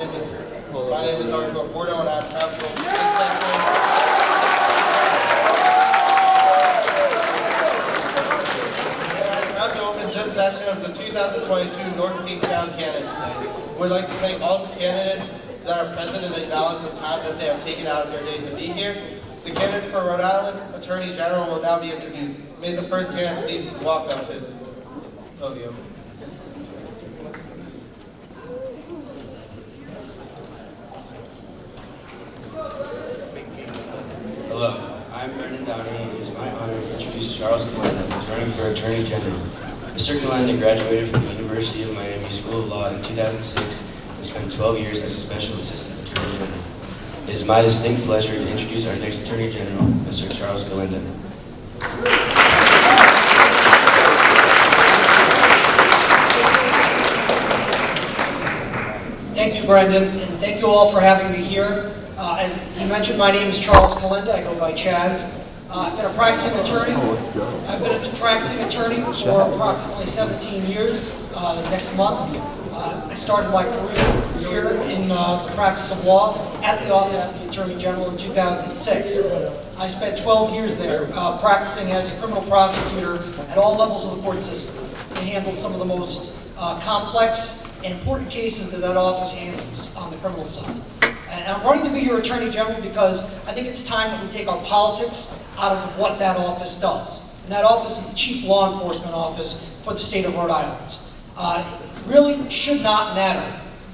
My name is Arthur Porto, and I'm proud to open this session of the 2022 North Kingstown Candidates Day. We'd like to thank all the candidates that are present and acknowledge the time that they have taken out of their day to be here. The candidates for Rhode Island Attorney General will now be introduced. May the first candidate please walk up to his podium. Hello, I'm Brendan Downey, and it is my honor to introduce Charles Kalenda, who is running for Attorney General. Mr. Kalenda graduated from the University of Miami School of Law in 2006 and spent 12 years as a Special Assistant Attorney General. It is my distinct pleasure to introduce our next Attorney General, Mr. Charles Kalenda. Thank you, Brendan, and thank you all for having me here. As you mentioned, my name is Charles Kalenda. I go by Chaz. I've been a practicing attorney. For approximately 17 years next month. I started my career here in the practice of law at the Office of the Attorney General in 2006. I spent 12 years there practicing as a criminal prosecutor at all levels of the court system. I handled some of the most complex and important cases that office handles on the criminal side. And I'm running to be your Attorney General because I think it's time that we take our politics out of what that office does. And that office is the Chief Law Enforcement Office for the state of Rhode Island. It really should not matter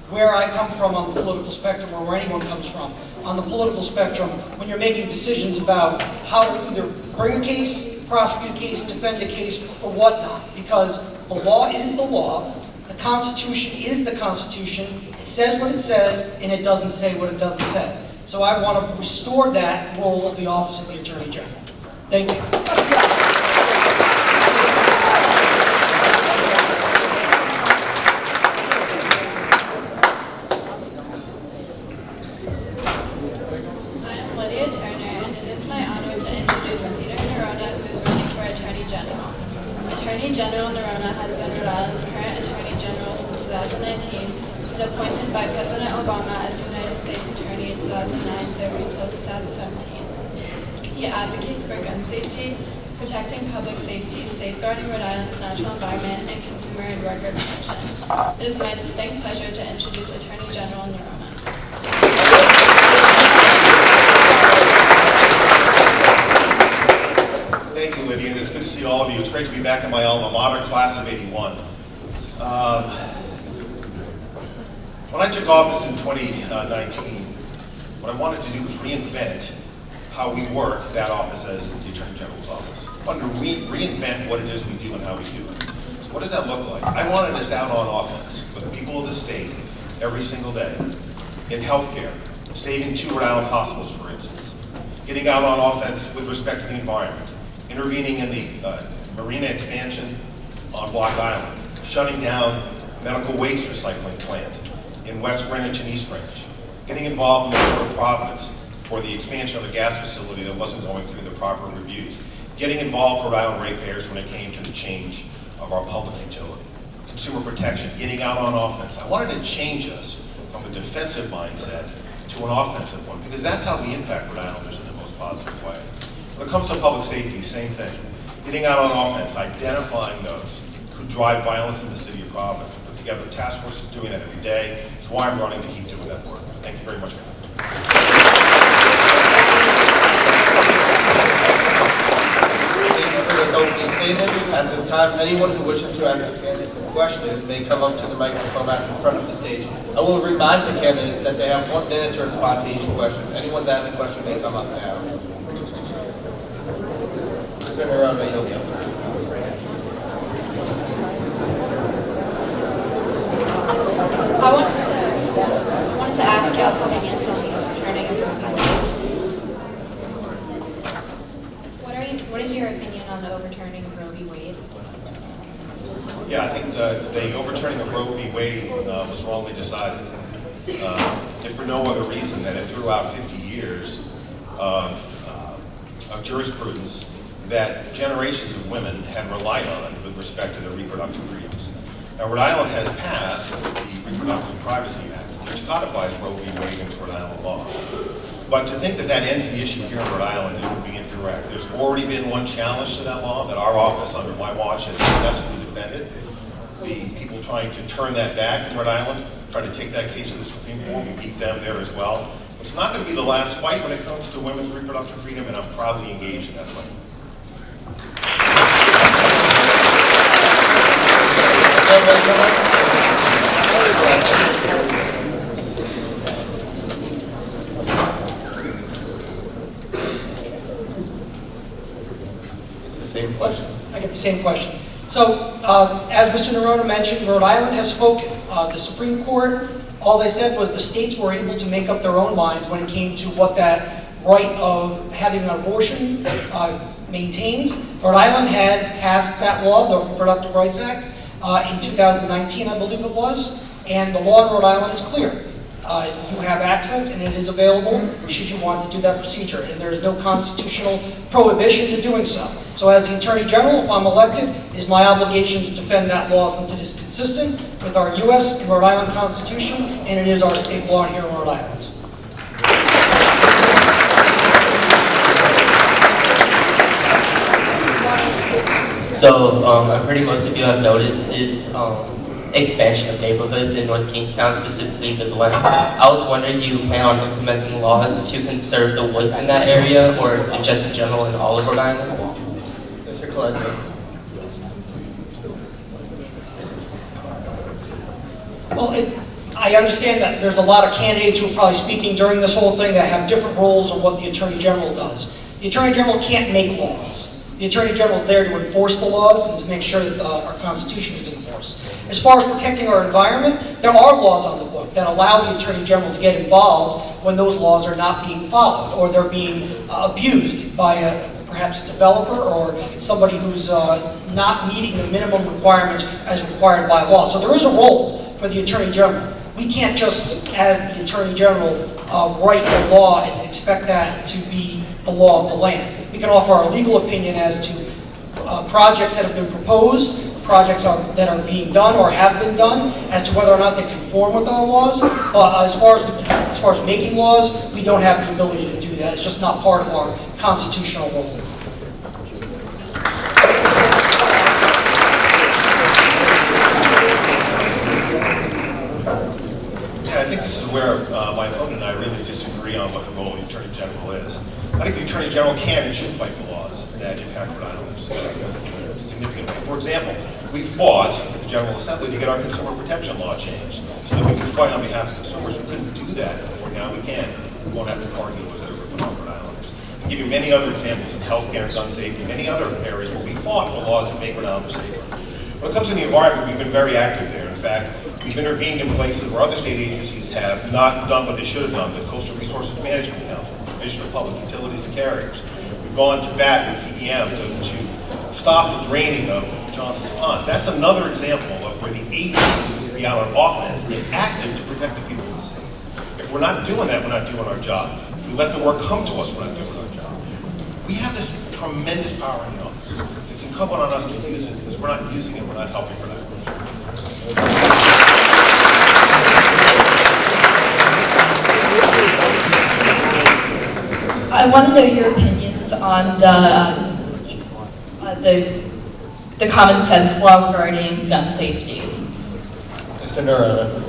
where I come from on the political spectrum or where anyone comes from on the political spectrum when you're making decisions about how to either bring a case, prosecute a case, defend a case, or whatnot. Because the law is the law. The Constitution is the Constitution. It says what it says, and it doesn't say what it doesn't say. So I want to restore that role of the Office of the Attorney General. Thank you. Attorney General Nerona has been Rhode Island's current Attorney General since 2019 and appointed by President Obama as United States Attorney in 2009, serving until 2017. He advocates for gun safety, protecting public safety, safeguarding Rhode Island's natural environment, and consumer and worker protection. It is my distinct pleasure to introduce Attorney General Nerona. Thank you, Lydia, and it's good to see all of you. It's great to be back in my alma mater, class of '81. When I took office in 2019, what I wanted to do was reinvent how we work that office as the Attorney General's office. I wanted to reinvent what it is we do and how we do it. So what does that look like? I wanted us out on offense with the people of the state every single day in healthcare, saving 2 Rhode Island hospitals, for instance, getting out on offense with respect to the environment, intervening in the marina expansion on Block Island, shutting down medical waste recycling plant in West Greenwich and East Greenwich, getting involved in the Port of Providence for the expansion of a gas facility that wasn't going through the proper reviews, getting involved for Rhode Island ratepayers when it came to the change of our public utility, consumer protection, getting out on offense. I wanted to change us from a defensive mindset to an offensive one, because that's how we impact Rhode Islanders in the most positive way. When it comes to public safety, same thing. Getting out on offense, identifying those who drive violence in the city of Providence. We put together task forces doing that every day. It's why I'm running to keep doing that work. Thank you very much for that. Thank you for this opening statement. At this time, anyone who wishes to ask a candidate a question may come up to the microphone at the front of the stage. I will remind the candidates that they have 1 minute to respond to each question. Anyone that has a question may come up now. Turn around, right? Okay. I wanted to ask y'all coming in something returning. What is your opinion on the overturning of Roe v. Wade? Yeah, I think the overturning of Roe v. Wade was wrongly decided, if for no other reason than it threw out 50 years of jurisprudence that generations of women had relied on with respect to their reproductive freedoms. Now, Rhode Island has passed the Reproductive Privacy Act, which codifies Roe v. Wade into Rhode Island law. But to think that that ends the issue here in Rhode Island, it would be incorrect. There's already been one challenge to that law that our office, under my watch, has successfully defended. The people trying to turn that back in Rhode Island, trying to take that case to the Supreme Court, we beat them there as well. It's not going to be the last fight when it comes to women's reproductive freedom, and I'm proudly engaged in that fight. Same question. I get the same question. So, as Mr. Nerona mentioned, Rhode Island has spoken. The Supreme Court, all they said was the states were able to make up their own minds when it came to what that right of having an abortion maintains. Rhode Island had passed that law, the Reproductive Rights Act, in 2019, I believe it was, and the law in Rhode Island is clear. You have access and it is available should you want to do that procedure, and there is no constitutional prohibition to doing so. So as the Attorney General, if I'm elected, it is my obligation to defend that law since it is consistent with our U.S. and Rhode Island Constitution, and it is our state law here in Rhode Island. So I'm pretty most of you have noticed the expansion of neighborhoods in North Kingstown, specifically the Glen. I was wondering, do you plan on implementing laws to conserve the woods in that area, or just in general in all of Rhode Island? Mr. Collector. Well, I understand that there's a lot of candidates who are probably speaking during this whole thing that have different roles on what the Attorney General does. The Attorney General can't make laws. The Attorney General is there to enforce the laws and to make sure that our Constitution is enforced. As far as protecting our environment, there are laws on the book that allow the Attorney General to get involved when those laws are not being followed or they're being abused by perhaps a developer or somebody who's not meeting the minimum requirements as required by law. So there is a role for the Attorney General. We can't just, as the Attorney General, write the law and expect that to be the law of the land. We can offer our legal opinion as to projects that have been proposed, projects that are being done or have been done, as to whether or not they conform with our laws. But as far as making laws, we don't have the ability to do that. It's just not part of our constitutional role. Yeah, I think this is where my opponent and I really disagree on what the role of the Attorney General is. I think the Attorney General can and should fight the laws that impact Rhode Islanders significantly. For example, we fought at the General Assembly to get our consumer protection law changed so that we could fight on behalf of consumers. We couldn't do that before. Now we can. We won't have to argue those that are ripping off Rhode Islanders. I'll give you many other examples of healthcare and gun safety, many other areas where we fought for laws that make Rhode Islanders safer. When it comes to the environment, we've been very active there. In fact, we've intervened in places where other state agencies have not done what they should have done. The Coastal Resources Management Council, the Division of Public Utilities and Carriers. We've gone to bat with DEM to stop the draining of Johnson's Pond. That's another example of where the agencies be out on offense and active to protect the people of the state. If we're not doing that, we're not doing our job. If we let the work come to us, we're not doing our job. We have this tremendous power in the office. It's incumbent on us to use it, because we're not using it, we're not helping Rhode Island. I want to know your opinions on the common sense law regarding gun safety. Mr. Nerona.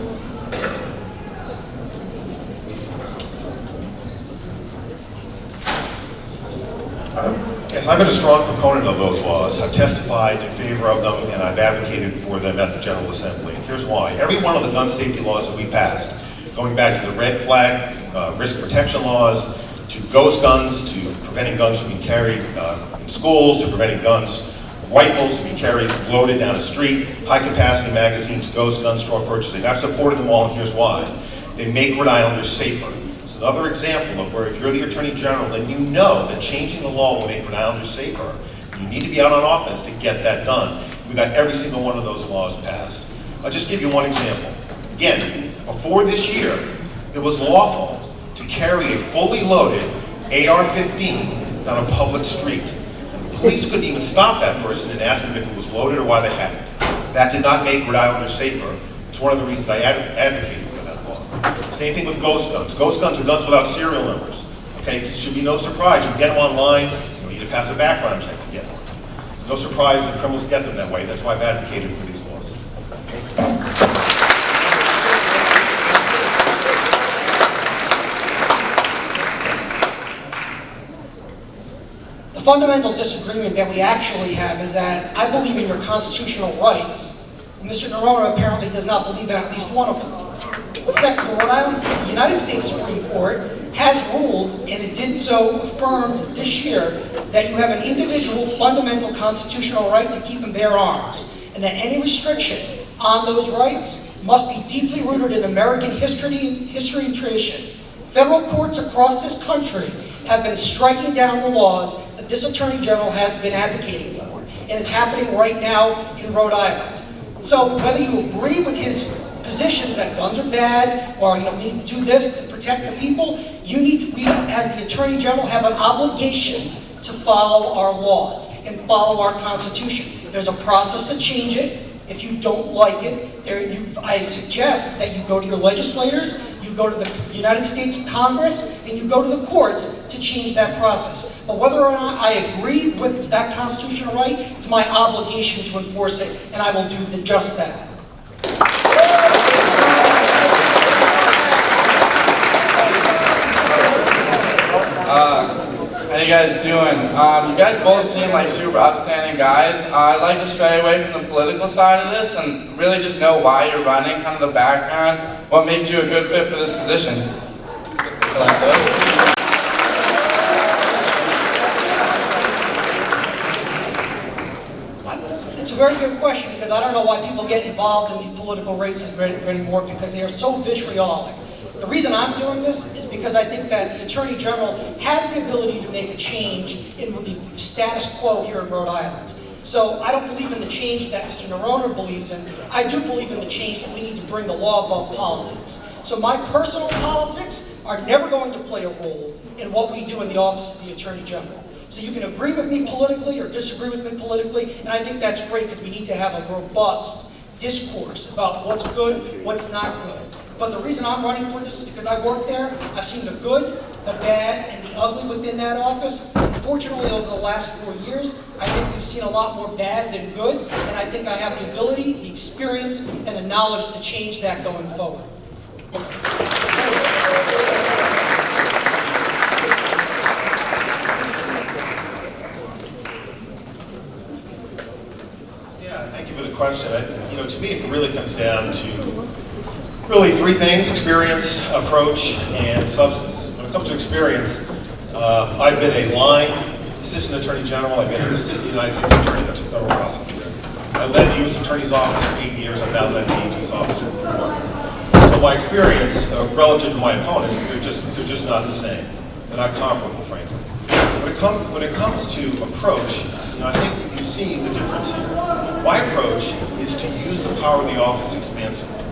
Yes, I've been a strong proponent of those laws. I've testified in favor of them, and I've advocated for them at the General Assembly. Here's why. Every one of the gun safety laws that we passed, going back to the red flag, risk protection laws, to ghost guns, to preventing guns from being carried in schools, to preventing rifles to be carried loaded down a street, high-capacity magazines, ghost guns, straw purchasing. I've supported them all, and here's why. They make Rhode Islanders safer. It's another example of where if you're the Attorney General, then you know that changing the law will make Rhode Islanders safer. You need to be out on offense to get that done. We got every single one of those laws passed. I'll just give you one example. Again, before this year, it was lawful to carry a fully loaded AR-15 down a public street. And the police couldn't even stop that person and ask him if it was loaded or why they had it. That did not make Rhode Islanders safer. It's one of the reasons I advocated for that law. Same thing with ghost guns. Ghost guns are guns without serial numbers. Okay, it should be no surprise. You get them online, you don't need to pass a background check to get them. No surprise that criminals get them that way. That's why I've advocated for these laws. The fundamental disagreement that we actually have is that I believe in your constitutional rights. Mr. Nerona apparently does not believe in at least one of them. Second, Rhode Island, the United States Supreme Court has ruled, and it did so affirmed this year, that you have an individual fundamental constitutional right to keep and bear arms, and that any restriction on those rights must be deeply rooted in American history and tradition. Federal courts across this country have been striking down the laws that this Attorney General has been advocating for, and it's happening right now in Rhode Island. So whether you agree with his positions that guns are bad, or we need to do this to protect the people, we, as the Attorney General, have an obligation to follow our laws and follow our Constitution. There's a process to change it. If you don't like it, I suggest that you go to your legislators, you go to the United States Congress, and you go to the courts to change that process. But whether or not I agree with that constitutional right, it's my obligation to enforce it, and I will do just that. How you guys doing? You guys both seem like super upstanding guys. I'd like to stray away from the political side of this and really just know why you're running, kind of the background, what makes you a good fit for this position. It's a very good question, because I don't know why people get involved in these political races anymore, because they are so vitriolic. The reason I'm doing this is because I think that the Attorney General has the ability to make a change in the status quo here in Rhode Island. So I don't believe in the change that Mr. Nerona believes in. I do believe in the change that we need to bring the law above politics. So my personal politics are never going to play a role in what we do in the office of the Attorney General. So you can agree with me politically or disagree with me politically, and I think that's great, because we need to have a robust discourse about what's good, what's not good. But the reason I'm running for this is because I work there. I've seen the good, the bad, and the ugly within that office. Unfortunately, over the last 4 years, I think we've seen a lot more bad than good, and I think I have the ability, the experience, and the knowledge to change that going forward. Yeah, thank you for the question. To me, it really comes down to really three things: experience, approach, and substance. When it comes to experience, I've been a line assistant attorney general. I've been an assistant United States attorney. That's a federal prosecutor. I led the U.S. Attorney's Office for 8 years. I've now led the AG's office for 4. So my experience relative to my opponents, they're just not the same. They're not comparable, frankly. When it comes to approach, I think you see the difference here. My approach is to use the power of the office expansively.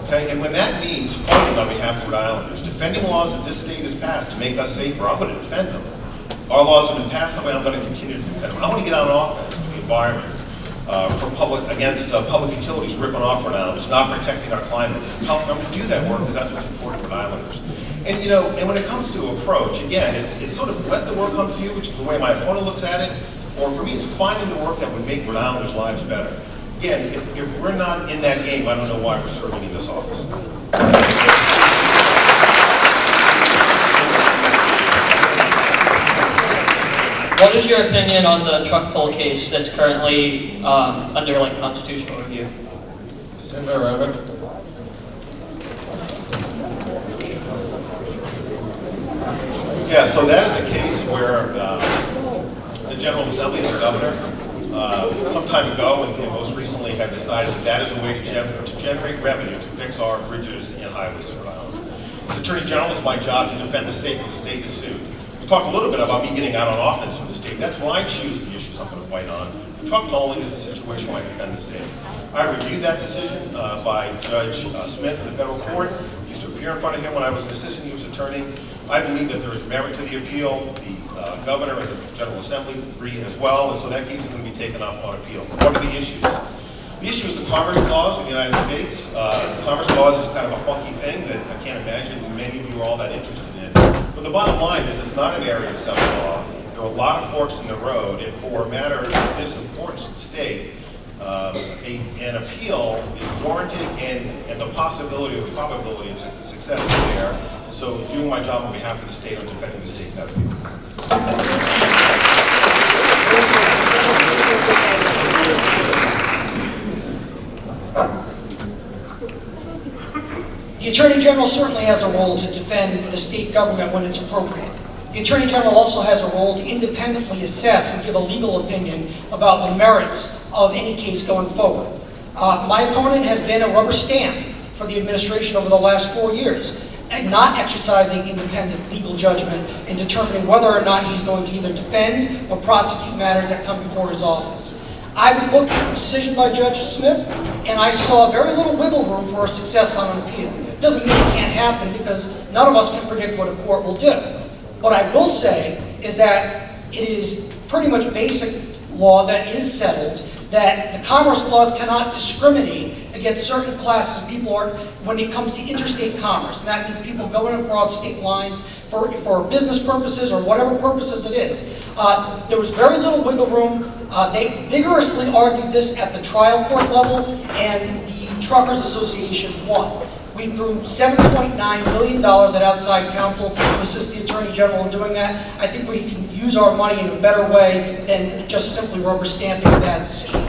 Okay? And when that means fighting on behalf of Rhode Islanders, defending laws that this state has passed to make us safer, I'm going to defend them. Our laws have been passed that way, I'm going to continue to defend them. I want to get out on offense for the environment, against public utilities ripping off Rhode Islanders, not protecting our climate. I'm going to do that work because that's what's important for Rhode Islanders. And and when it comes to approach, again, it's sort of let the work come to you, which is the way my opponent looks at it, or for me, it's finding the work that would make Rhode Islanders' lives better. Again, if we're not in that game, I don't know why we're serving in this office. What is your opinion on the truck toll case that's currently under constitutional review? Senator Rhode. Yeah, so that is a case where the General Assembly and the governor some time ago and most recently have decided that is a way to generate revenue to fix our bridges and highways in Rhode Island. As Attorney General, it's my job to defend the state when the state is sued. We talked a little bit about me getting out on offense for the state. That's when I choose the issues I'm going to fight on. Truck tolling is a situation where I defend the state. I reviewed that decision by Judge Smith in the federal court. I used to appear in front of him when I was an assistant U.S. attorney. I believe that there is merit to the appeal. The governor and the General Assembly agree as well, and so that case is going to be taken up on appeal. What are the issues? The issue is the Commerce Clause in the United States. The Commerce Clause is kind of a funky thing that I can't imagine many of you are all that interested in. But the bottom line is it's not an area of settled law. There are a lot of forks in the road, and for matters of this importance to the state, an appeal is warranted, and the possibility or the probability of success is there. So doing my job on behalf of the state or defending the state in that appeal. The Attorney General certainly has a role to defend the state government when it's appropriate. The Attorney General also has a role to independently assess and give a legal opinion about the merits of any case going forward. My opponent has been a rubber stamp for the administration over the last 4 years, and not exercising independent legal judgment in determining whether or not he's going to either defend or prosecute matters that come before his office. I would look at the decision by Judge Smith, and I saw very little wiggle room for a success on an appeal. It doesn't mean it can't happen, because none of us can predict what a court will do. What I will say is that it is pretty much basic law that is settled that the Commerce Clause cannot discriminate against certain classes of people when it comes to interstate commerce. And that means people going across state lines for business purposes or whatever purposes it is. There was very little wiggle room. They vigorously argued this at the trial court level, and the Truckers Association won. We threw $7.9 million at outside counsel to assist the Attorney General in doing that. I think we can use our money in a better way than just simply rubber stamping a bad decision.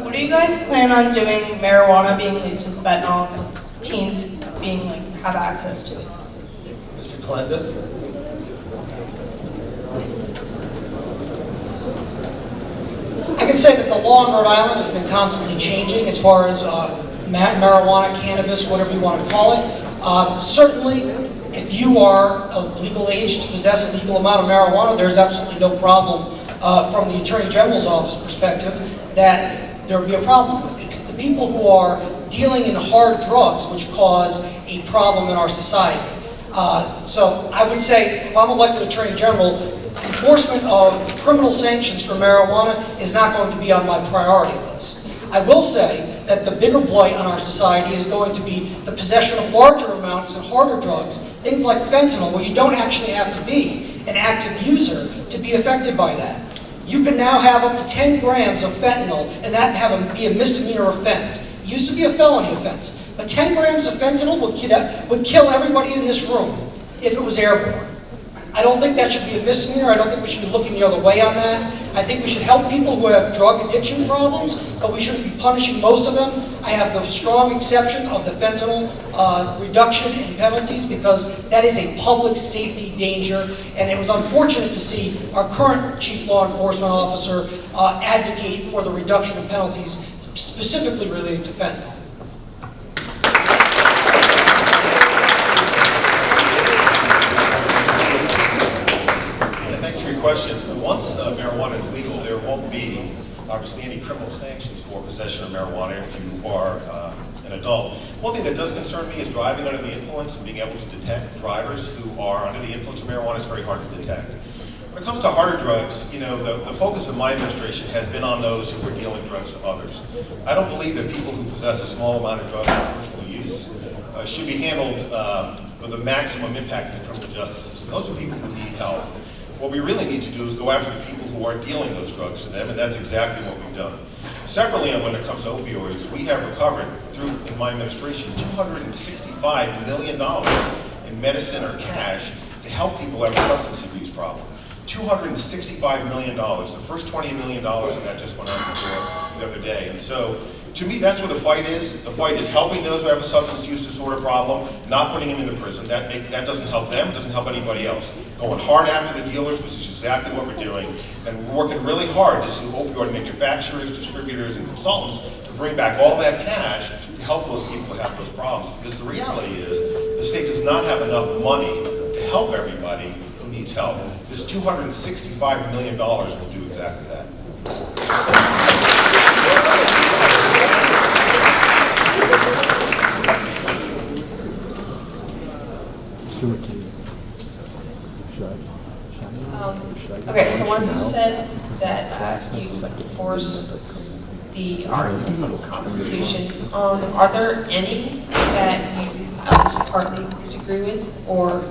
What do you guys plan on doing marijuana being laced with fentanyl and teens being have access to it? Mr. Clinton? I can say that the law in Rhode Island has been constantly changing as far as marijuana, cannabis, whatever you want to call it. Certainly, if you are of legal age to possess a legal amount of marijuana, there's absolutely no problem from the Attorney General's office perspective that there would be a problem with it. It's the people who are dealing in hard drugs which cause a problem in our society. So I would say, if I'm elected Attorney General, enforcement of criminal sanctions for marijuana is not going to be on my priority list. I will say that the bigger blight on our society is going to be the possession of larger amounts and harder drugs, things like fentanyl, where you don't actually have to be an active user to be affected by that. You can now have up to 10 grams of fentanyl and that be a misdemeanor offense. It used to be a felony offense, but 10 grams of fentanyl would kill everybody in this room if it was airborne. I don't think that should be a misdemeanor. I don't think we should be looking the other way on that. I think we should help people who have drug addiction problems, but we shouldn't be punishing most of them. I have the strong exception of the fentanyl reduction in penalties because that is a public safety danger, and it was unfortunate to see our current chief law enforcement officer advocate for the reduction in penalties specifically related to fentanyl. Question. Once marijuana is legal, there won't be obviously any criminal sanctions for possession of marijuana if you are an adult. One thing that does concern me is driving under the influence and being able to detect drivers who are under the influence of marijuana is very hard to detect. When it comes to harder drugs, you know, the focus of my administration has been on those who are dealing drugs to others. I don't believe that people who possess a small amount of drugs for personal use should be handled with the maximum impact in the criminal justice system. Those are people who need help. What we really need to do is go after the people who are dealing those drugs to them, and that's exactly what we've done. Separately, when it comes to opioids, we have recovered, in my administration, $265 million in medicine or cash to help people who have a substance abuse problem. $265 million. The first $20 million of that just went out the door the other day. And so, to me, that's where the fight is. The fight is helping those who have a substance use disorder problem, not putting them into prison. That doesn't help them, doesn't help anybody else. Going hard after the dealers, which is exactly what we're doing, and we're working really hard to sue opioid manufacturers, distributors, and consultants to bring back all that cash to help those people who have those problems. Because the reality is, the state does not have enough money to help everybody who needs help. This $265 million will do exactly that. Okay, so when you said that you enforce the articles of the Constitution, are there any that you at least partly disagree with, or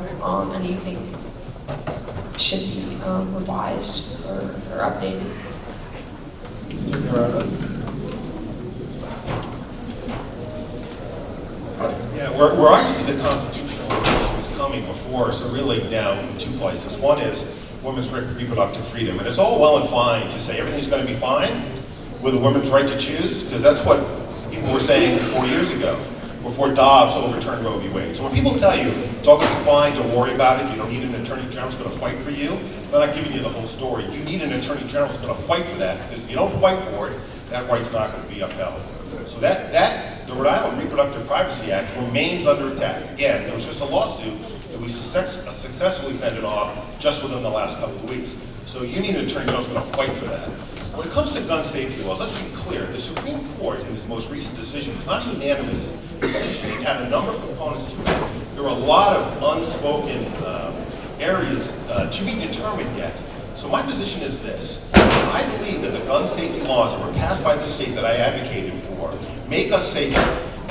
any you think should be revised or updated? Yeah, where I see the constitutional issues coming before us are really now in two places. One is women's reproductive freedom, and it's all well and fine to say everything's going to be fine with a woman's right to choose, because that's what people were saying 4 years ago, before Dobbs overturned Roe v. Wade. So when people tell you it's all going to be fine, don't worry about it, you don't need an attorney general who's going to fight for you, they're not giving you the whole story. You need an attorney general who's going to fight for that, because if you don't fight for it, that right's not going to be upheld. So the Rhode Island Reproductive Privacy Act remains under attack. Again, there was just a lawsuit that we successfully fended off just within the last couple of weeks. So you need an attorney general who's going to fight for that. When it comes to gun safety laws, let's be clear. The Supreme Court, in its most recent decision, was not a unanimous decision. It had a number of components to it. There were a lot of unspoken areas to be determined yet. So my position is this. I believe that the gun safety laws that were passed by the state that I advocated for make us safer.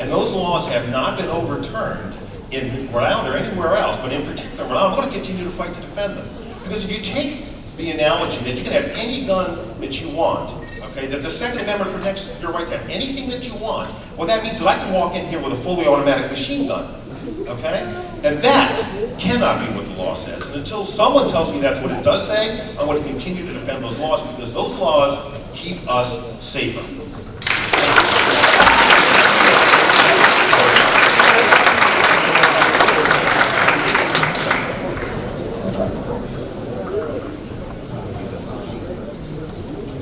And those laws have not been overturned in Rhode Island or anywhere else, but in particular Rhode Island. I'm going to continue to fight to defend them. Because if you take the analogy that you can have any gun that you want, okay, that the Second Amendment protects your right to have anything that you want, well, that means that I can walk in here with a fully automatic machine gun, okay? And that cannot be what the law says. And until someone tells me that's what it does say, I'm going to continue to defend those laws, because those laws keep us safer.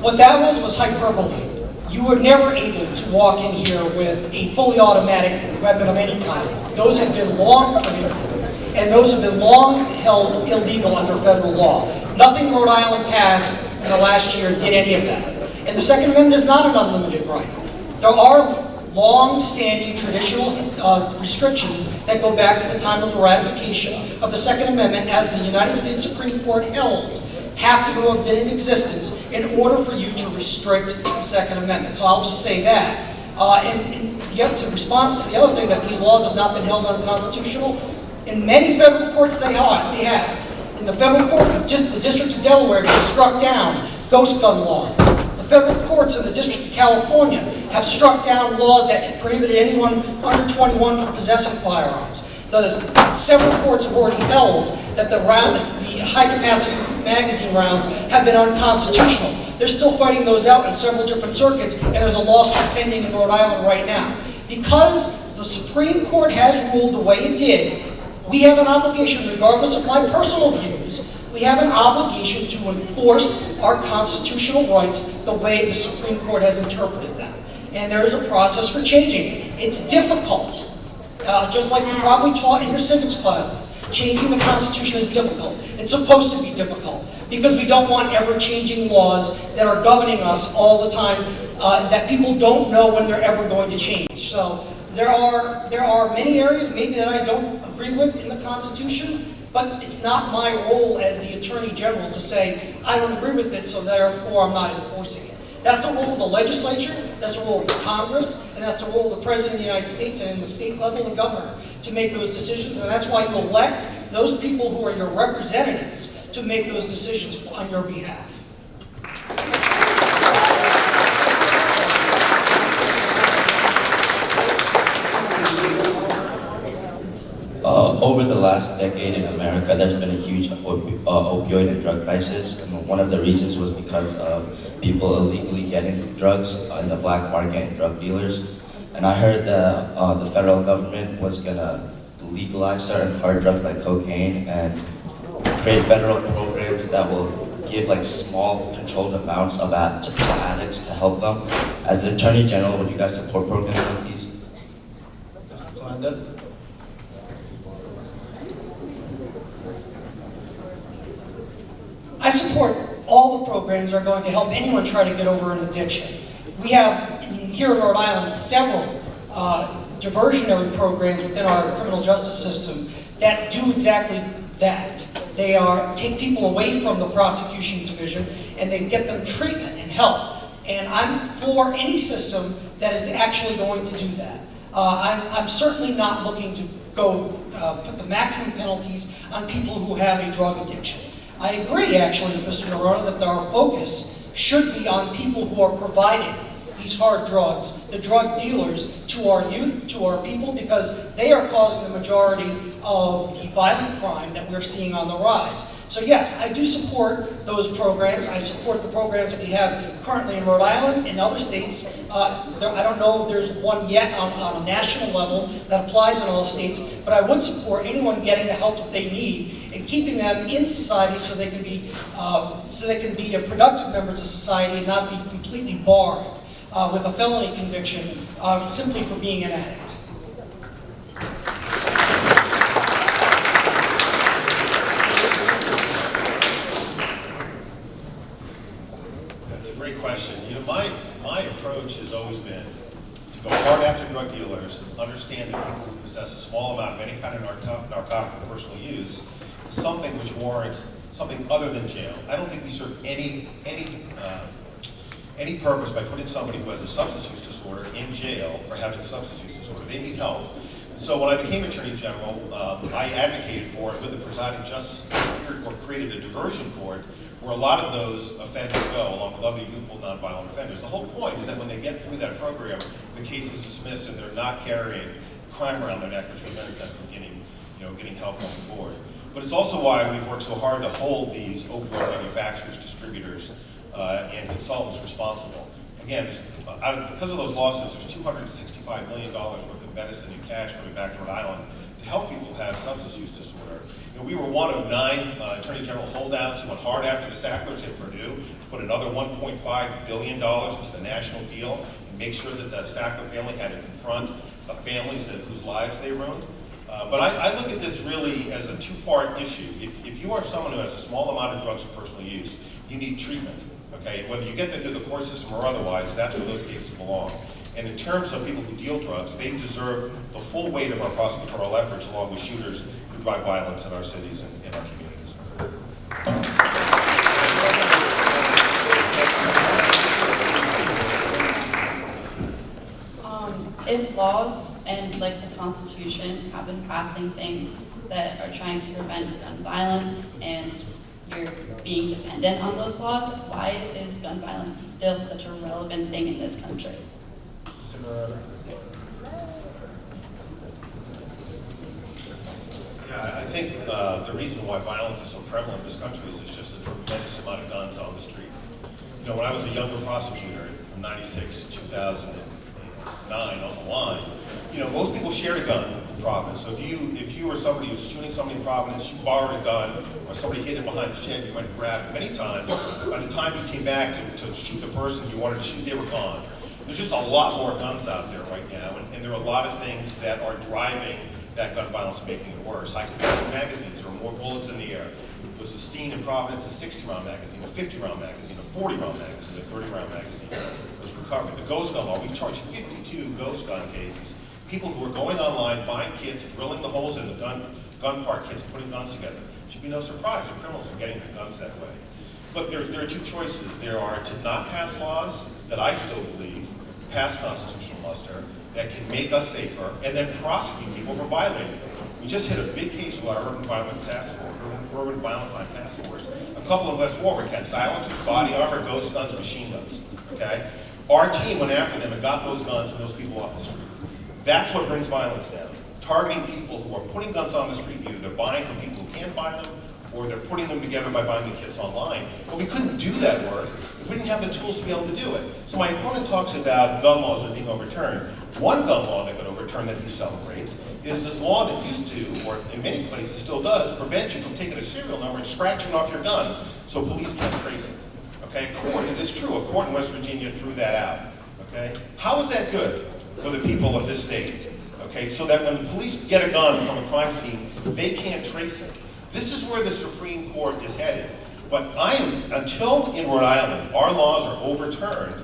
What that was hyperbole. You were never able to walk in here with a fully automatic weapon of any kind. Those have been long prohibited, and those have been long held illegal under federal law. Nothing Rhode Island passed in the last year did any of that. And the Second Amendment is not an unlimited right. There are long-standing traditional restrictions that go back to the time of the ratification of the Second Amendment, as the United States Supreme Court held, have to have been in existence in order for you to restrict the Second Amendment. So I'll just say that. And to respond to the other thing, that these laws have not been held unconstitutional, in many federal courts they have. In the federal court, the District of Delaware has struck down ghost gun laws. The federal courts in the District of California have struck down laws that prohibited anyone under 21 from possessing firearms. Several courts have already held that the high-capacity magazine rounds have been unconstitutional. They're still fighting those out in several different circuits, and there's a lawsuit pending in Rhode Island right now. Because the Supreme Court has ruled the way it did, we have an obligation, regardless of my personal views, we have an obligation to enforce our constitutional rights the way the Supreme Court has interpreted them. And there is a process for changing it. It's difficult. Just like you probably taught in your civics classes, changing the Constitution is difficult. It's supposed to be difficult, because we don't want ever-changing laws that are governing us all the time, that people don't know when they're ever going to change. So there are many areas maybe that I don't agree with in the Constitution, but it's not my role as the Attorney General to say, I don't agree with it, so therefore I'm not enforcing it. That's the role of the legislature, that's the role of the Congress, and that's the role of the President of the United States, and in the state level, the governor, to make those decisions. And that's why you elect those people who are your representatives to make those decisions on your behalf. Over the last decade in America, there's been a huge opioid and drug crisis. And one of the reasons was because of people illegally getting drugs in the black market and drug dealers. And I heard that the federal government was going to legalize certain hard drugs like cocaine and create federal programs that will give like small controlled amounts of to addicts to help them. As the Attorney General, would you guys support programs like these? Glenda? I support all the programs that are going to help anyone try to get over an addiction. We have, here in Rhode Island, several diversionary programs within our criminal justice system that do exactly that. They take people away from the prosecution division and they get them treatment and help. And I'm for any system that is actually going to do that. I'm certainly not looking to go put the maximum penalties on people who have a drug addiction. I agree actually with Mr. Norona that our focus should be on people who are providing these hard drugs, the drug dealers, to our youth, to our people, because they are causing the majority of the violent crime that we're seeing on the rise. So yes, I do support those programs. I support the programs that we have currently in Rhode Island and other states. I don't know if there's one yet on a national level that applies in all states, but I would support anyone getting the help that they need and keeping them in society so they can be a productive members of society and not be completely barred with a felony conviction simply for being an addict. That's a great question. You know, my approach has always been to go hard after drug dealers, understand that people who possess a small amount of any kind of narcotic for personal use is something which warrants something other than jail. I don't think we serve any purpose by putting somebody who has a substance use disorder in jail for having a substance use disorder. They need help. So when I became Attorney General, I advocated for it with the presiding justice of the Superior Court, created a diversion court where a lot of those offenders go, along with other youthful nonviolent offenders. The whole point is that when they get through that program, the case is dismissed and they're not carrying crime around their neck, which prevents them from getting help going forward. But it's also why we've worked so hard to hold these opioid manufacturers, distributors, and consultants responsible. Again, because of those lawsuits, there's $265 million worth of medicine and cash coming back to Rhode Island to help people have substance use disorder. You know, we were one of 9 Attorney General holdouts who went hard after the Sacklers at Purdue, put another $1.5 billion into the national deal and make sure that the Sackler family had to confront the families whose lives they ruined. But I look at this really as a two-part issue. If you are someone who has a small amount of drugs for personal use, you need treatment. Okay, whether you get that through the court system or otherwise, that's where those cases belong. And in terms of people who deal drugs, they deserve the full weight of our prosecutorial efforts along with shooters who drive violence in our cities and in our communities. If laws and like the Constitution have been passing things that are trying to prevent gun violence and you're being dependent on those laws, why is gun violence still such a relevant thing in this country? Yeah, I think the reason why violence is so prevalent in this country is there's just a tremendous amount of guns on the street. You know, when I was a younger prosecutor from 96 to 2009 on the line, you know, most people shared a gun in Providence. So if you were somebody who was shooting somebody in Providence, you borrowed a gun, or somebody hid it behind the shed, you went and grabbed it. Many times, by the time you came back to shoot the person you wanted to shoot, they were gone. There's just a lot more guns out there right now, and there are a lot of things that are driving that gun violence and making it worse. High-capacity magazines, there are more bullets in the air. There was a scene in Providence, a 60-round magazine, a 50-round magazine, a 40-round magazine, a 30-round magazine was recovered. The ghost gun law, we've charged 52 ghost gun cases. People who are going online, buying kits, drilling the holes in the gun part kits, and putting guns together. It should be no surprise that criminals are getting the guns that way. But there are two choices. There are to not pass laws that I still believe pass constitutional muster that can make us safer, and then prosecute people for violating it. We just hit a big case with our Urban Violent Crime Task Force. A couple in West Warwick had silencers, body armor, ghost guns, machine guns. Okay? Our team went after them and got those guns and those people off the street. That's what brings violence down. Targeting people who are putting guns on the street, either they're buying from people who can't buy them, or they're putting them together by buying the kits online. But we couldn't do that work. We didn't have the tools to be able to do it. So my opponent talks about gun laws that are being overturned. One gun law that got overturned that he celebrates is this law that used to, or in many places still does, prevent you from taking a serial number and scratching off your gun so police can't trace it. Okay, it's true, a court in West Virginia threw that out. Okay, how is that good for the people of this state? Okay, so that when the police get a gun from a crime scene, they can't trace it. This is where the Supreme Court is headed. But until in Rhode Island our laws are overturned,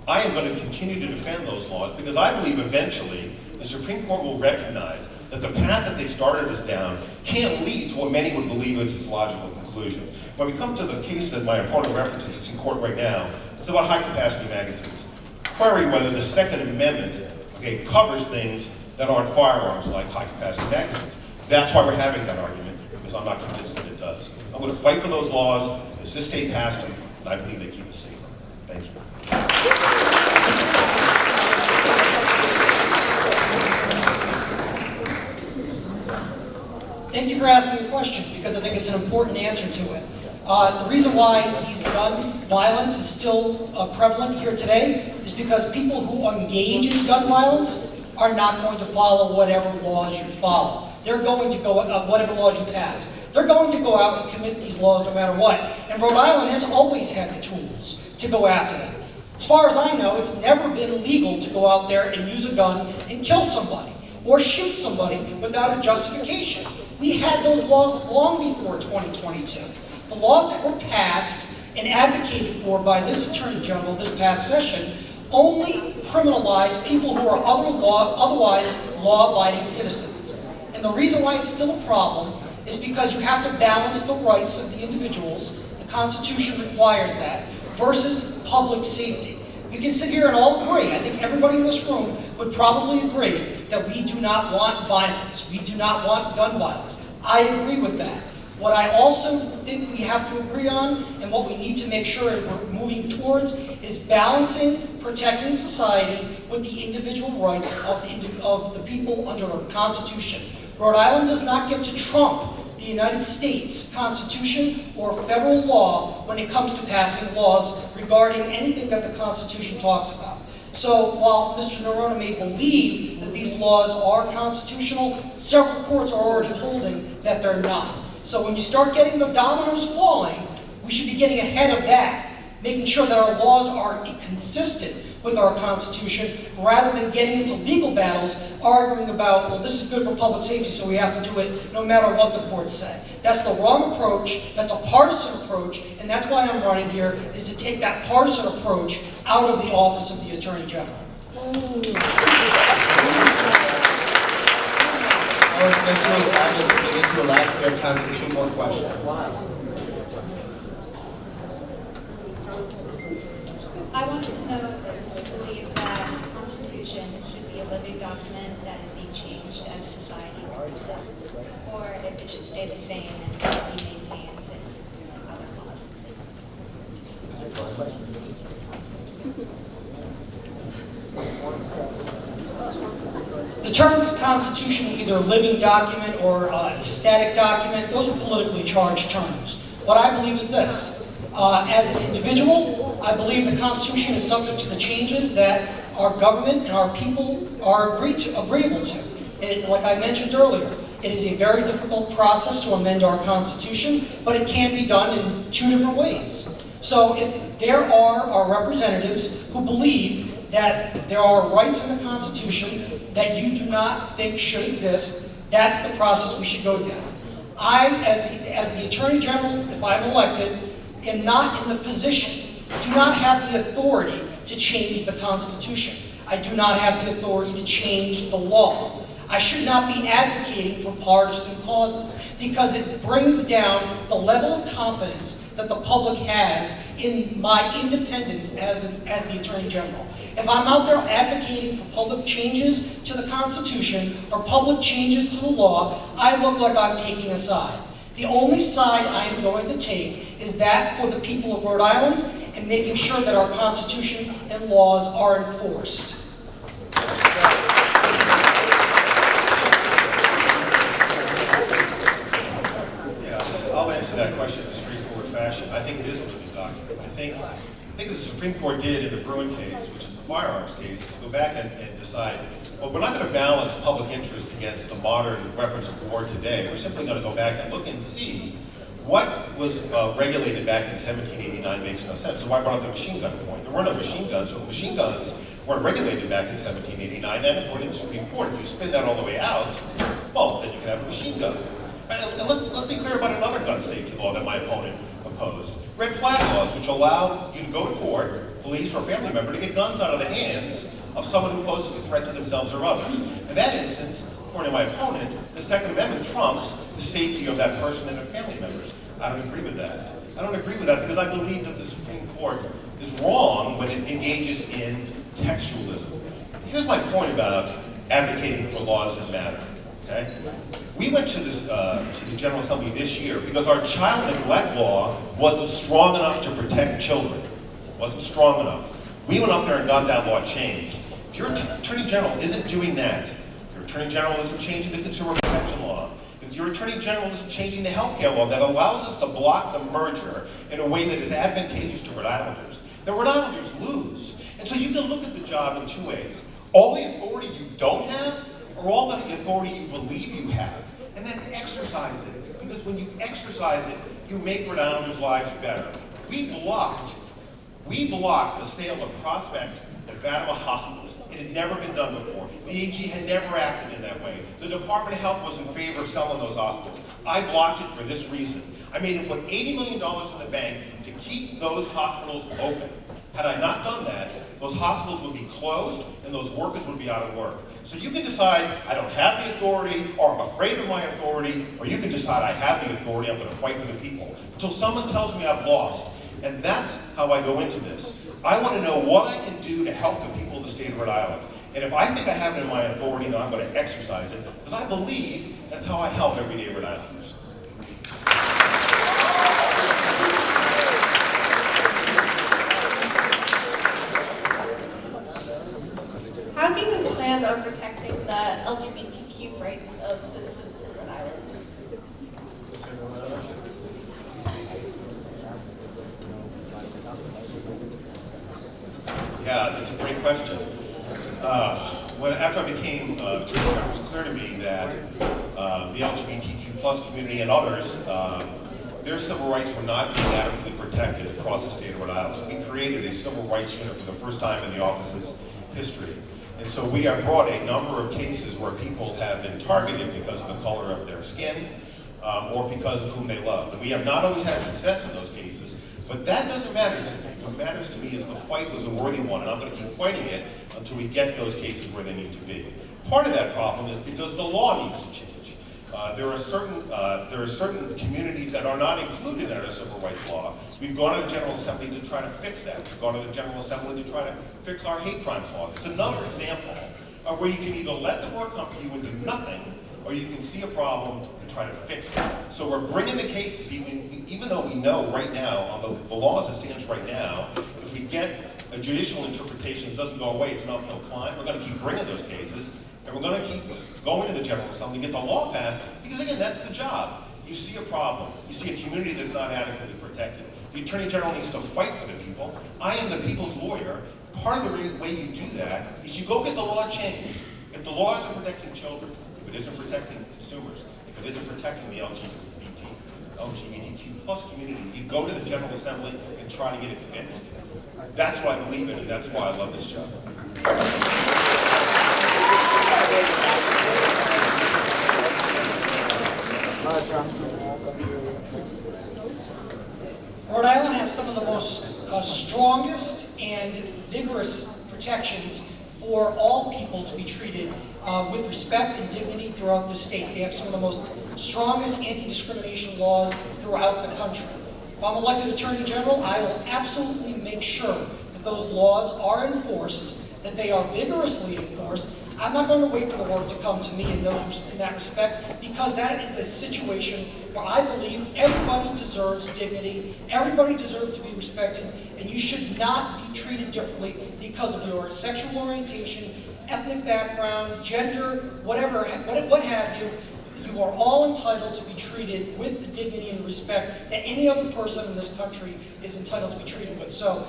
I am going to continue to defend those laws because I believe eventually the Supreme Court will recognize that the path that they've started us down can't lead to what many would believe is its logical conclusion. When we come to the case that my opponent references, it's in court right now, it's about high-capacity magazines. Query whether the Second Amendment, okay, covers things that aren't firearms like high-capacity magazines. That's why we're having that argument, because I'm not convinced that it does. I'm going to fight for those laws, because this state passed them, and I believe they keep us safer. Thank you. Thank you for asking the question, because I think it's an important answer to it. The reason why these gun violence is still prevalent here today is because people who engage in gun violence are not going to follow whatever laws you follow. They're going to go, whatever laws you pass. They're going to go out and commit these laws no matter what. And Rhode Island has always had the tools to go after them. As far as I know, it's never been legal to go out there and use a gun and kill somebody or shoot somebody without a justification. We had those laws long before 2022. The laws that were passed and advocated for by this Attorney General this past session only criminalize people who are otherwise law-abiding citizens. And the reason why it's still a problem is because you have to balance the rights of the individuals, the Constitution requires that, versus public safety. We can sit here and all agree, I think everybody in this room would probably agree, that we do not want violence. We do not want gun violence. I agree with that. What I also think we have to agree on, and what we need to make sure we're moving towards, is balancing protecting society with the individual rights of the people under the Constitution. Rhode Island does not get to trump the United States Constitution or federal law when it comes to passing laws regarding anything that the Constitution talks about. So while Mr. Noronha may believe that these laws are constitutional, several courts are already holding that they're not. So when you start getting the dominoes falling, we should be getting ahead of that, making sure that our laws are consistent with our Constitution, rather than getting into legal battles, arguing about, well, this is good for public safety, so we have to do it no matter what the courts say. That's the wrong approach, that's a partisan approach, and that's why I'm running here, is to take that partisan approach out of the office of the Attorney General. I will begin to allow your time for 2 more questions. I wanted to know if you believe that the Constitution should be a living document that is being changed as society progresses, or if it should stay the same and be maintained since it's through like other laws. The terms Constitution, either a living document or a static document, those are politically charged terms. What I believe is this. As an individual, I believe the Constitution is subject to the changes that our government and our people are agreeable to. And like I mentioned earlier, it is a very difficult process to amend our Constitution, but it can be done in 2 different ways. So if there are our representatives who believe that there are rights in the Constitution that you do not think should exist, that's the process we should go down. I, as the Attorney General, if I'm elected, am not in the position, do not have the authority to change the Constitution. I do not have the authority to change the law. I should not be advocating for partisan causes because it brings down the level of confidence that the public has in my independence as the Attorney General. If I'm out there advocating for public changes to the Constitution or public changes to the law, I look like I'm taking a side. The only side I am going to take is that for the people of Rhode Island and making sure that our Constitution and laws are enforced. I'll answer that question in a straightforward fashion. I think it is a living document. I think as the Supreme Court did in the Bruin case, which is a firearms case, is to go back and decide, well, we're not going to balance public interest against the modern weapons of war today. We're simply going to go back and look and see what was regulated back in 1789 makes no sense. So why brought up the machine gun point? There were no machine guns, so machine guns weren't regulated back in 1789. Then, according to the Supreme Court, if you spin that all the way out, well, then you can have a machine gun. And let's be clear about another gun safety law that my opponent opposed. Red flag laws, which allow you to go to court, police or a family member, to get guns out of the hands of someone who poses a threat to themselves or others. In that instance, according to my opponent, the Second Amendment trumps the safety of that person and their family members. I don't agree with that. I don't agree with that because I believe that the Supreme Court is wrong when it engages in textualism. Here's my point about advocating for laws that matter. Okay? We went to the General Assembly this year because our child neglect law wasn't strong enough to protect children. It wasn't strong enough. We went up there and got that law changed. If your Attorney General isn't doing that, if your Attorney General isn't changing the consumer protection law, if your Attorney General isn't changing the health care law that allows us to block the merger in a way that is advantageous to Rhode Islanders, then Rhode Islanders lose. And so you can look at the job in two ways. All the authority you don't have, or all the authority you believe you have, and then exercise it. Because when you exercise it, you make Rhode Islanders' lives better. We blocked the sale of Prospect and Fatima hospitals. It had never been done before. The AG had never acted in that way. The Department of Health was in favor of selling those hospitals. I blocked it for this reason. I made him put $80 million in the bank to keep those hospitals open. Had I not done that, those hospitals would be closed and those workers would be out of work. So you can decide I don't have the authority, or I'm afraid of my authority, or you can decide I have the authority, I'm going to fight for the people. Until someone tells me I've lost. And that's how I go into this. I want to know what I can do to help the people of the state of Rhode Island. And if I think I have it in my authority, then I'm going to exercise it, because I believe that's how I help everyday Rhode Islanders. How do you plan on protecting the LGBTQ rights of citizens in Rhode Island? Yeah, that's a great question. After I became Attorney General, it was clear to me that the LGBTQ plus community and others, their civil rights were not being adequately protected across the state of Rhode Island. So we created a civil rights unit for the first time in the office's history. And so we have brought a number of cases where people have been targeted because of the color of their skin or because of whom they love. And we have not always had success in those cases, but that doesn't matter to me. What matters to me is the fight was a worthy one, and I'm going to keep fighting it until we get those cases where they need to be. Part of that problem is because the law needs to change. There are certain communities that are not included in our civil rights law. We've gone to the General Assembly to try to fix that. We've gone to the General Assembly to try to fix our hate crimes law. It's another example of where you can either let the law come to you and do nothing, or you can see a problem and try to fix it. So we're bringing the cases, even though we know right now, on the law as it stands right now, if we get a judicial interpretation that doesn't go away, it's an uphill climb. We're going to keep bringing those cases, and we're going to keep going to the General Assembly and get the law passed, because again, that's the job. You see a problem. You see a community that's not adequately protected. The Attorney General needs to fight for the people. I am the people's lawyer. Part of the way you do that is you go get the law changed. If the law isn't protecting children, if it isn't protecting consumers, if it isn't protecting the LGBTQ plus community, you go to the General Assembly and try to get it fixed. That's what I believe in, and that's why I love this job. Rhode Island has some of the most strongest and vigorous protections for all people to be treated with respect and dignity throughout the state. They have some of the most strongest anti-discrimination laws throughout the country. If I'm elected Attorney General, I will absolutely make sure that those laws are enforced, that they are vigorously enforced. I'm not going to wait for the work to come to me in that respect, because that is a situation where I believe everybody deserves dignity, everybody deserves to be respected, and you should not be treated differently because of your sexual orientation, ethnic background, gender, whatever, what have you. You are all entitled to be treated with the dignity and respect that any other person in this country is entitled to be treated with. So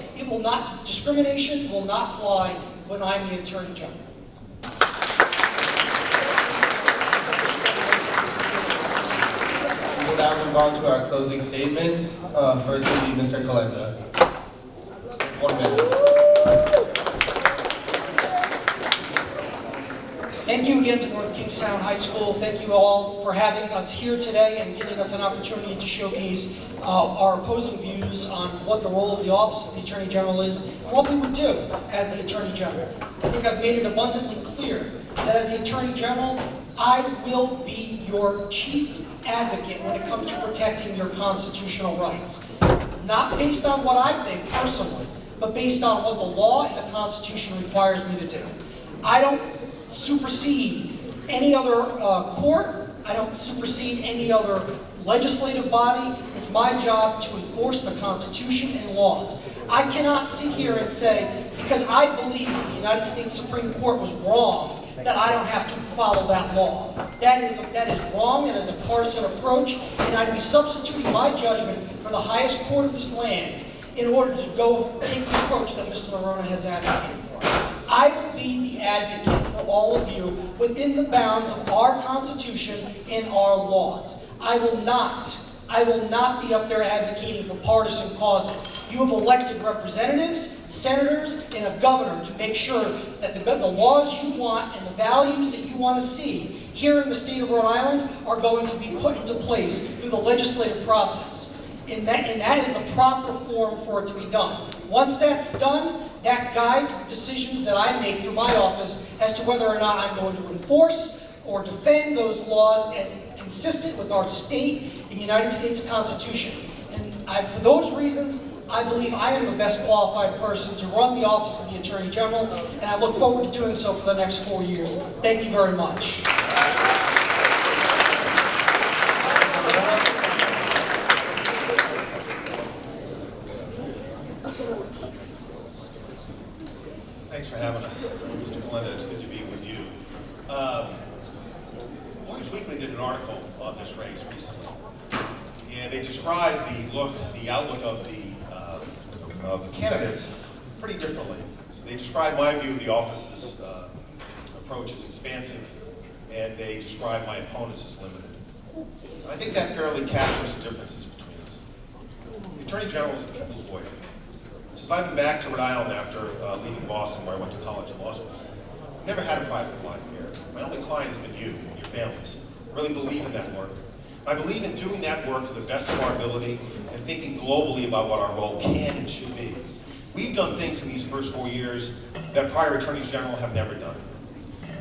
discrimination will not fly when I'm the Attorney General. We will now move on to our closing statements. First will be Mr. Kalenda. 1 minute. Thank you again to North Kingstown High School. Thank you all for having us here today and giving us an opportunity to showcase our opposing views on what the role of the Office of the Attorney General is and what we would do as the Attorney General. I think I've made it abundantly clear that as the Attorney General, I will be your chief advocate when it comes to protecting your constitutional rights. Not based on what I think personally, but based on what the law and the Constitution requires me to do. I don't supersede any other court. I don't supersede any other legislative body. It's my job to enforce the Constitution and laws. I cannot sit here and say, because I believe the United States Supreme Court was wrong, that I don't have to follow that law. That is wrong and is a partisan approach, and I'd be substituting my judgment for the highest court of this land in order to go take the approach that Mr. Lorona has advocated for. I will be the advocate for all of you within the bounds of our Constitution and our laws. I will not be up there advocating for partisan causes. You have elected representatives, senators, and a governor to make sure that the laws you want and the values that you want to see here in the state of Rhode Island are going to be put into place through the legislative process. And that is the proper form for it to be done. Once that's done, that guides the decisions that I make through my office as to whether or not I'm going to enforce or defend those laws as consistent with our state and United States Constitution. And for those reasons, I believe I am the best qualified person to run the office of the Attorney General, and I look forward to doing so for the next 4 years. Thank you very much. Thanks for having us, Mr. Kalenda. It's good to be with you. Lawyers Weekly did an article on this race recently, and they described the outlook of the candidates pretty differently. They described my view of the office's approach as expansive, and they described my opponents as limited. And I think that fairly captures the differences between us. The Attorney General is the people's voice. Since I've been back to Rhode Island after leaving Boston, where I went to college and law school, I've never had a private client here. My only client has been you and your families. I really believe in that work. I believe in doing that work to the best of our ability and thinking globally about what our role can and should be. We've done things in these first 4 years that prior attorneys general have never done.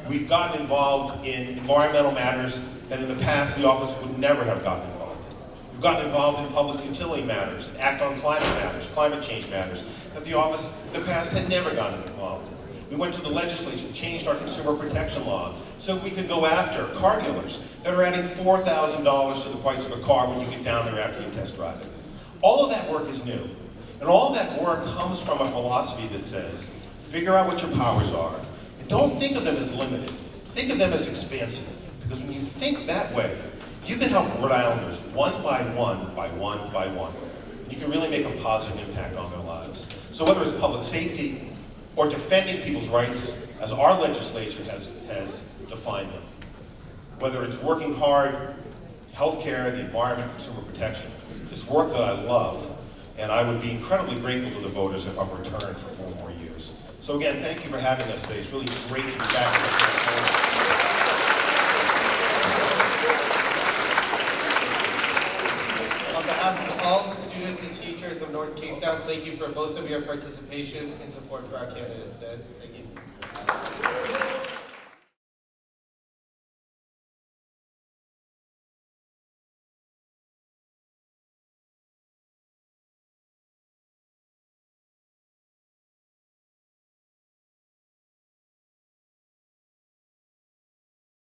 We've gotten involved in environmental matters that in the past the office would never have gotten involved in. We've gotten involved in public utility matters, act on climate matters, climate change matters that the office in the past had never gotten involved in. We went to the legislature, changed our consumer protection law so we could go after car dealers that are adding $4,000 to the price of a car when you get down there after you test drive it. All of that work is new. And all of that work comes from a philosophy that says, figure out what your powers are. And don't think of them as limited. Think of them as expansive. Because when you think that way, you can help Rhode Islanders one by one. And you can really make a positive impact on their lives. So whether it's public safety or defending people's rights as our legislature has defined them, whether it's working hard, healthcare, the environment, consumer protection, it's work that I love, and I would be incredibly grateful to the voters if I'm returned for 4 more years. So again, thank you for having us today. It's really great to be back. On behalf of all the students and teachers of North Kingstown, thank you for both of your participation and support for our candidates today. Thank you.